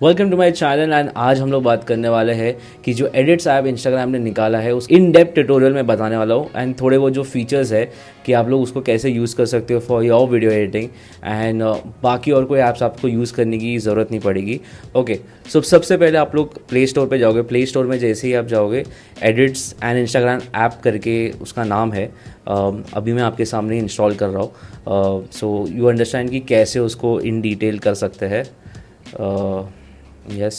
Welcome to my channel and आज हम लोग बात करने वाले हैं कि जो एडिट्स ऐप इंस्टाग्राम ने निकाला है उस इन डेप्थ ट्यूटोरियल में बताने वाला हूँ एंड थोड़े वो जो फीचर्स है कि आप लोग उसको कैसे यूज़ कर सकते हो for your video editing and बाकी और कोई ऐप्स आपको यूज़ करने की ज़रूरत नहीं पड़ेगी। ओके, सो सबसे पहले आप लोग प्ले स्टोर पे जाओगे। प्ले स्टोर में जैसे ही आप जाओगे एडिट्स एंड इंस्टाग्राम ऐप करके उसका नाम है। अभी मैं आपके सामने इंस्टॉल कर रहा हूँ सो यू अंडरस्टैंड कि कैसे उसको इन डिटेल कर सकते हैं। यस,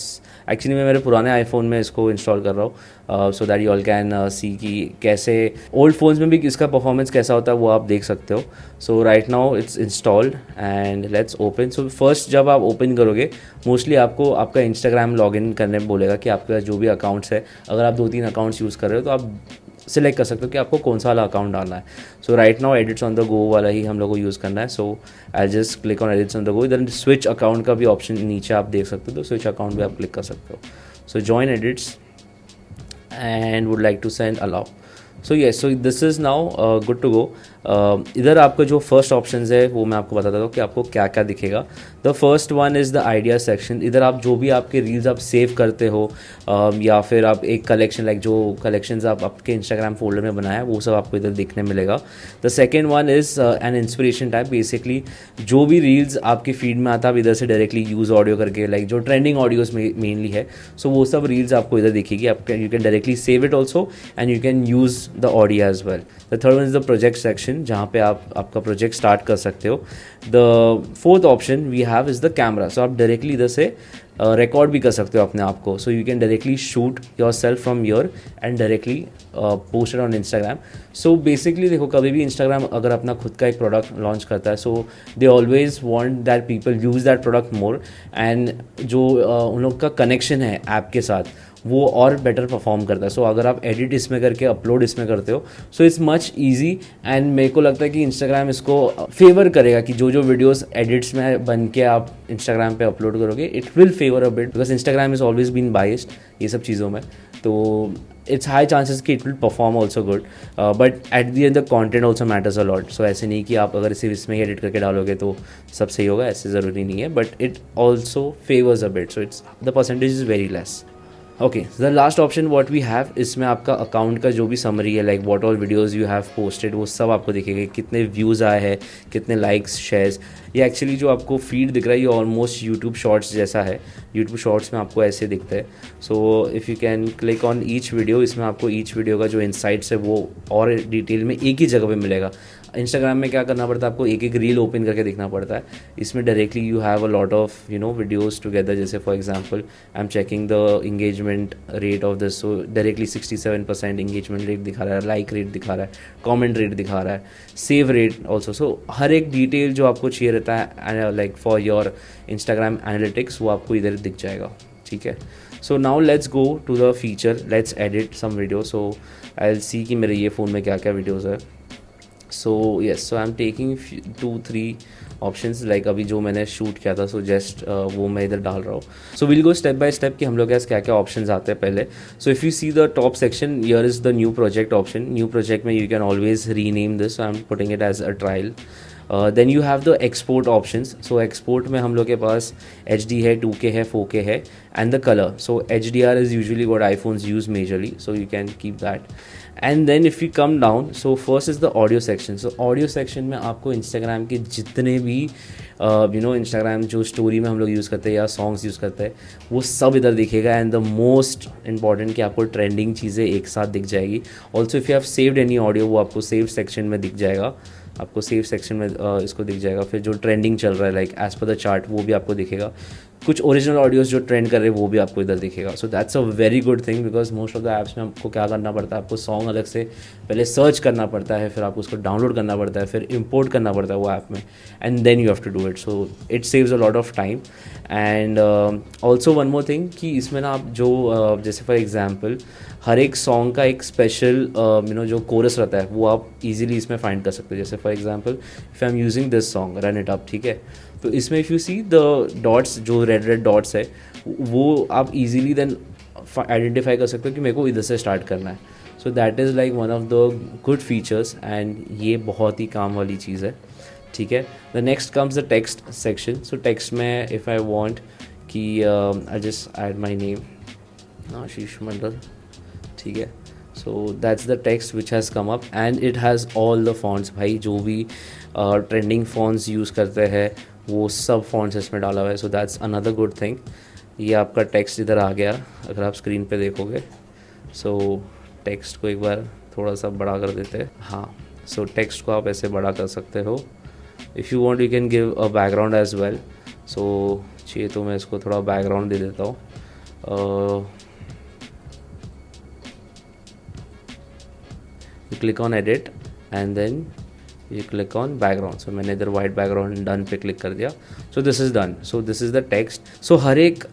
एक्चुअली मैं मेरे पुराने आईफोन में इसको इंस्टॉल कर रहा हूँ so that you all can see कि कैसे ओल्ड फ़ोन्स में भी इसका परफॉर्मेंस कैसा होता है वो आप देख सकते हो। So right now it's installed and let's open. So first जब आप ओपन करोगे मोस्टली आपको आपका इंस्टाग्राम लॉगिन करने में बोलेगा कि आपका जो भी अकाउंट्स है, अगर आप 2-3 अकाउंट्स यूज़ कर रहे हो तो आप सिलेक्ट कर सकते हो कि आपको कौन सा वाला अकाउंट डालना है। So right now Edits on the go वाला ही हम लोग को यूज़ करना है। So I just click on Edits on the go. इधर स्विच अकाउंट का भी ऑप्शन नीचे आप देख सकते हो, तो स्विच अकाउंट भी आप क्लिक कर सकते हो। So join edits and would like to send allow. So yes, so this is now good to go. इधर आपका जो फर्स्ट ऑप्शन है वो मैं आपको बताता हूँ कि आपको क्या क्या दिखेगा। The first one is the idea section. इधर आप जो भी आपके रील्स आप सेव करते हो या फिर आप एक कलेक्शन लाइक जो कलेक्शंस आप आपके इंस्टाग्राम फोल्डर में बनाया है वो सब आपको इधर देखने मिलेगा। The second one is an inspiration type. Basically जो भी रील्स आपकी फीड में आता है आप इधर से डायरेक्टली यूज़ ऑडियो करके लाइक जो ट्रेंडिंग ऑडियोज मेनली है सो वो सब रील्स आपको इधर दिखेगी। आप you can directly save it also and you can use the audio as well. The third one is the project section जहाँ पे आप आपका प्रोजेक्ट स्टार्ट कर सकते हो। The fourth option we have is the camera. So आप directly इधर से रिकॉर्ड भी कर सकते हो अपने आप को। सो you can directly shoot your self from your and directly post it on Instagram. So basically देखो, कभी भी इंस्टाग्राम अगर अपना खुद का एक प्रोडक्ट लॉन्च करता है so they always want that people use that product more and जो उन लोग का कनेक्शन है ऐप के साथ वो और बेटर परफॉर्म करता है। सो अगर आप एडिट इसमें करके अपलोड इसमें करते हो so it's much easy and मेरे को लगता है कि इंस्टाग्राम इसको फेवर करेगा कि जो जो वीडियोस एडिट्स में बन के आप इंस्टाग्राम पे अपलोड करोगे it will favour a bit because Instagram is always been biased ये सब चीज़ों में। तो इट्स हाई चांसेस कि it will perform also good but at the end the content also matters a lot. So ऐसे नहीं कि आप अगर सिर्फ इसमें ही एडिट करके डालोगे तो सब सही होगा, ऐसे ज़रूरी नहीं है। But it also favours a bit, so it's the percentage is very less. Okay, the last option what we have, इसमें आपका अकाउंट का जो भी समरी है like what all videos you have posted वो सब आपको दिखेगा। कितने व्यूज़ आए हैं, कितने लाइक्स, शेयर्स। ये एक्चुअली जो आपको फीड दिख रहा है ये ऑलमोस्ट यूट्यूब शॉर्ट्स जैसा है। यूट्यूब शॉर्ट्स में आपको ऐसे दिखता है। सो if you can click on each video, इसमें आपको ईच वीडियो का जो इंसाइट्स है वो और डिटेल में एक ही जगह पे मिलेगा। इंस्टाग्राम में क्या करना पड़ता है, आपको एक एक रील ओपन करके देखना पड़ता है। इसमें directly you have a lot of videos together. जैसे for example I am checking the engagement rate of this, so directly 67% engagement rate दिखा रहा है, लाइक रेट दिखा रहा है, कमेंट रेट दिखा रहा है, सेव रेट ऑल्सो। सो हर एक डिटेल जो आपको चाहिए रहता है like for your Instagram analytics वो आपको इधर दिख जाएगा। ठीक है, so now let's go to the feature, let's edit some video. So I will see कि मेरे ये फ़ोन में क्या क्या वीडियोज़ है। So yes, so I am taking 2-3 options like अभी जो मैंने शूट किया था सो जस्ट वो मैं इधर डाल रहा हूँ। So will go step by step कि हम लोग क्या क्या ऑप्शंस आते हैं पहले। So if you see the top section here is the new project option. New project में you can always rename this, I am putting it as a trial. Then you have the export options. So export में हम लोग के पास HD है, 2K है, 4K है and the colour. So HDR is usually what iPhones use majorly, so you can keep that. And then if you come down so first is the audio section. So audio section में आपको Instagram के जितने भी Instagram जो story में हम लोग use करते हैं या सॉन्ग्स यूज़ करते हैं वो सब इधर दिखेगा। एंड द मोस्ट इंपॉर्टेंट कि आपको ट्रेंडिंग चीज़ें एक साथ दिख जाएगी। Also if you have saved any audio वो आपको सेव सेक्शन में दिख जाएगा। आपको सेव सेक्शन में इसको दिख जाएगा। फिर जो ट्रेंडिंग चल रहा है like as per the chart वो भी आपको दिखेगा। कुछ ओरिजिनल ऑडियोज़ जो ट्रेंड कर रहे हैं वो भी आपको इधर दिखेगा। So that's a very good thing because most of the apps में आपको क्या करना पड़ता है, आपको सॉन्ग अलग से पहले सर्च करना पड़ता है, फिर आपको उसको डाउनलोड करना पड़ता है, फिर इंपोर्ट करना पड़ता है वो ऐप में and then you have to do it. So it saves a lot of time. And also one more thing कि इसमें ना आप जो जैसे फॉर एग्जाम्पल हर एक सॉन्ग का एक स्पेशल जो कोरस रहता है वो आप इजीली इसमें फाइंड कर सकते हो। जैसे for example if I am using this song run it up, ठीक है, तो इसमें if you see the dots जो रेड रेड डॉट्स है वो आप इजीली देन आइडेंटिफाई कर सकते हो कि मेरे को इधर से स्टार्ट करना है। So that is like one of the good features and ये बहुत ही काम वाली चीज़ है। ठीक है, the next comes the text section. So text में इफ़ आई वांट कि I just add my name Ashish Mandal, ठीक है। So that's the text which has come up and it has all the fonts. भाई जो भी ट्रेंडिंग फॉन्ट्स यूज़ करते हैं वो सब फॉन्ट्स इसमें डाला हुआ है। So that's another good thing. ये आपका टेक्स्ट इधर आ गया अगर आप स्क्रीन पे देखोगे। सो टेक्स्ट को एक बार थोड़ा सा बड़ा कर देते हैं। हाँ, सो टेक्स्ट को आप ऐसे बड़ा कर सकते हो। If you want you can give a background as well. So चाहिए तो मैं इसको थोड़ा बैकग्राउंड दे देता हूँ। you click on edit and then you click on background। so मैंने इधर white background done पे click कर दिया। so this is done। so this is the text। so हर एक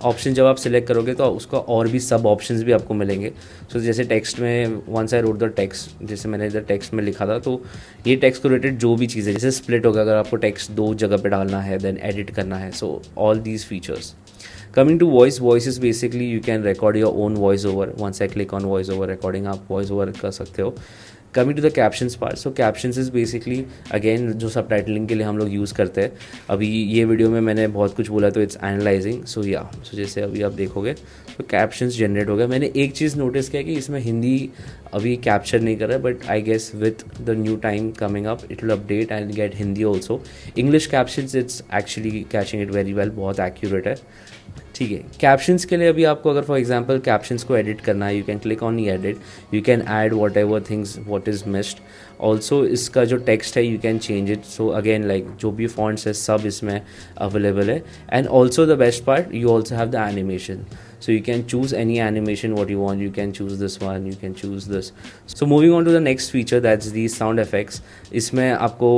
ऑप्शन जब आप सिलेक्ट करोगे तो उसका और भी सब ऑप्शंस भी आपको मिलेंगे। so जैसे टेक्स्ट में once I wrote the text, जैसे मैंने इधर टेक्स्ट में लिखा था, तो ये टेक्स्ट को रिलेटेड जो भी चीज़ें जैसे स्प्लिट होगा, अगर आपको टेक्स्ट दो जगह पे डालना है देन एडिट करना है। So all these features. Coming to voice is basically you can record your own voice over। once I click on voice over recording, आप voice over कर सकते हो। Coming to the captions part, so captions is basically again जो subtitling के लिए हम लोग use करते हैं। अभी ये वीडियो में मैंने बहुत कुछ बोला तो it's analyzing। so जैसे अभी आप देखोगे तो captions जनरेट हो गया। मैंने एक चीज़ नोटिस किया कि इसमें हिंदी अभी कैप्चर नहीं कर रहा है, but I guess with the new time coming up it will update and get Hindi also. English captions it's actually catching it very well, बहुत एक्यूरेट है, ठीक है। कैप्शंस के लिए अभी आपको अगर फॉर एग्जांपल कैप्शंस को एडिट करना है, you can click on edit, you can add whatever things what is missed. Also इसका जो टेक्स्ट है you can change it. So again like जो भी फॉन्ट्स है सब इसमें अवेलेबल है। And also the best part, you also have the animation. so you can choose any animation what you want, you can choose this one, you can choose this। so moving on to the next feature, that's the sound effects। इसमें आपको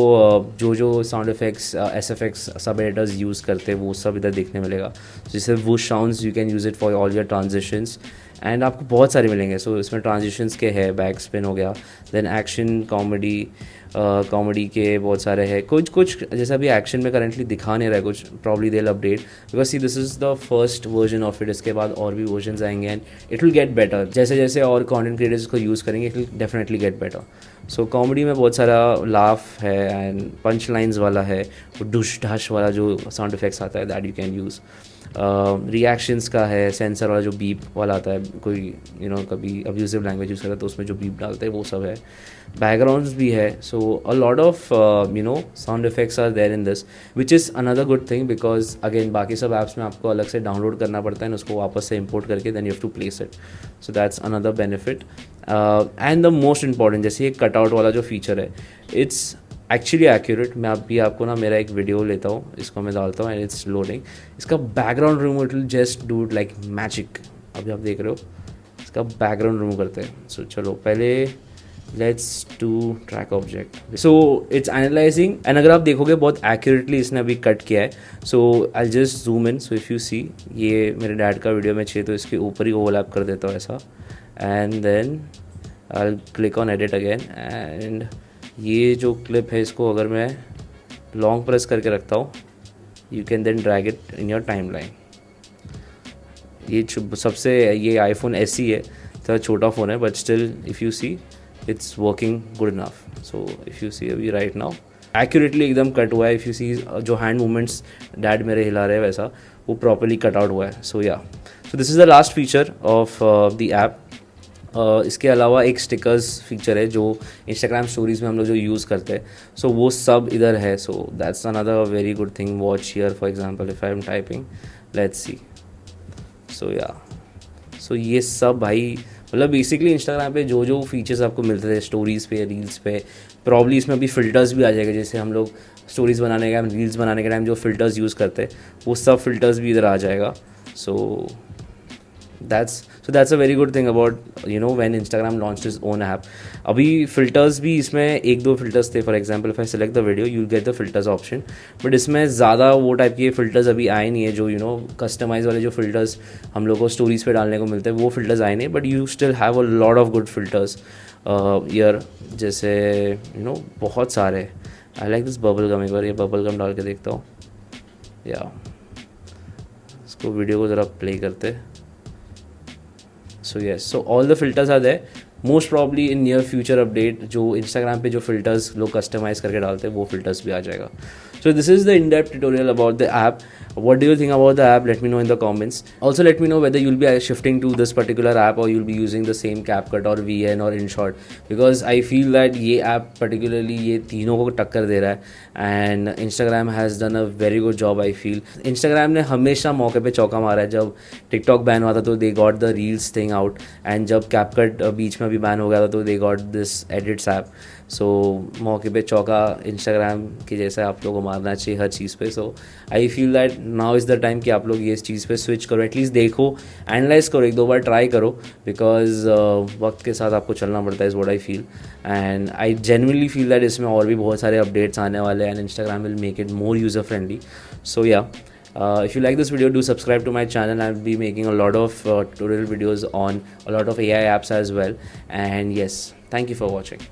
जो sound effects SFX सब editors use करते हैं वो सब इधर देखने मिलेगा। जैसे whoosh sounds you can use it for all your transitions and आपको बहुत सारे मिलेंगे। सो इसमें ट्रांजिशंस के है, बैक स्पिन हो गया, देन एक्शन कॉमेडी के बहुत सारे हैं। कुछ जैसा भी एक्शन में करेंटली दिखा नहीं रहा है कुछ, probably they update because see this is the first version of it. इसके बाद और भी वर्जन आएंगे and it will get better. जैसे जैसे और कंटेंट क्रिएटर्स को यूज़ करेंगे it will definitely get better. So comedy में बहुत सारा लाफ है एंड पंच लाइन्स वाला है, वो डुश ढाश वाला जो साउंड इफेक्ट्स आता है that you can use. Reactions का है, सेंसर वाला जो बीप वाला आता है, कोई कभी अब्यूजिव लैंग्वेज यूज़ करता है तो उसमें जो बीप डालते हैं वो सब है। बैकग्राउंड्स भी है। So a lot of sound effects are there in this which is another good thing because again बाकी सब ऐप्स में आपको अलग से डाउनलोड करना पड़ता है, उसको वापस से इम्पोर्ट करके then you have to place it. So that's another benefit. And the most important, जैसे ये कटआउट वाला जो फीचर है, इट्स एक्चुअली एक्यूरेट। मैं अभी आपको मेरा एक वीडियो लेता हूँ, इसको मैं डालता हूँ एंड इट्स लोडिंग। इसका background remove it will just do it like magic. अभी आप देख रहे हो इसका बैकग्राउंड रिमूव करते हैं। सो चलो पहले let's do track object. So it's analysing and अगर आप देखोगे बहुत एक्यूरेटली इसने अभी कट किया है। So I just zoom in. So if you see, ये मेरे डैड का वीडियो में चाहिए तो इसके ऊपर ही ओवरलैप कर देता हूँ ऐसा, and then I click on edit again. And ये जो क्लिप है इसको अगर मैं लॉन्ग प्रेस करके रखता हूँ, you can then drag it in your timeline. ये सबसे ये आईफोन SE है, थोड़ा छोटा फ़ोन है but still if you see it's working good enough. So if you see अभी राइट नाउ एक्यूरेटली एकदम कट हुआ है। इफ़ यू सी जो हैंड मूवमेंट्स डैड मेरे हिला रहे हैं वैसा वो प्रॉपरली कट आउट हुआ है। So so this is the last feature of the app. इसके अलावा एक स्टिकर्स फीचर है जो इंस्टाग्राम स्टोरीज़ में हम लोग जो यूज़ करते हैं, सो वो सब इधर है। So that's another very good thing. Watch here for example if I am typing, let's see. So ये सब भाई मतलब बेसिकली इंस्टाग्राम पे जो फीचर्स आपको मिलते थे स्टोरीज़ पे, रील्स पे, प्रॉब्ली इसमें अभी फ़िल्टर्स भी आ जाएगा। जैसे हम लोग स्टोरीज़ बनाने के टाइम, रील्स बनाने के टाइम जो फ़िल्टर्स यूज़ करते हैं वो सब फ़िल्टर्स भी इधर आ जाएगा। सो that's a very good thing about when Instagram launched its own app। अभी filters भी इसमें एक दो filters थे। for example if I select the video you'll get the filters option, but इसमें ज़्यादा वो टाइप के filters अभी आए नहीं है जो customize वाले जो filters हम लोग को stories पे डालने को मिलते हैं वो filters आए नहीं, but you still have a lot of good filters here। जैसे बहुत सारे। I like this bubble gum। एक बार ये bubble gum डाल के देखता हूँ। इसको वीडियो को ज़रा प्ले करते। So all the filters are there। most probably in near future update जो Instagram पे जो filters लोग customize करके डालते हैं वो filters भी आ जाएगा। So this is the in-depth tutorial about the app. What do you think about the app? Let me know in the comments. Also let me know whether you'll be shifting to this particular app or you'll be using the same CapCut or VN or InShot, because I feel that ये app particularly ये तीनों को टक्कर दे रहा है and Instagram has done a very good job I feel. Instagram ने हमेशा मौके पे चौका मारा है. जब TikTok बैन हुआ था तो they got the Reels thing out, and जब CapCut बीच में भी बैन हो गया था तो they got this Edits app. सो मौके पे चौका इंस्टाग्राम की जैसा आप लोगों को मारना चाहिए हर चीज़ पे. So I feel that now is the time कि आप लोग ये इस चीज़ पे स्विच करो, एटलीस्ट देखो, एनालाइज करो, एक दो बार ट्राई करो, बिकॉज वक्त के साथ आपको चलना पड़ता है, is what I feel. And I genuinely feel that इसमें और भी बहुत सारे अपडेट्स आने वाले हैं and Instagram will make it more user friendly. So yeah, if you like this video, do subscribe to my channel. I'll be making a lot of tutorial videos on a lot of AI apps as well. And yes, thank you for watching.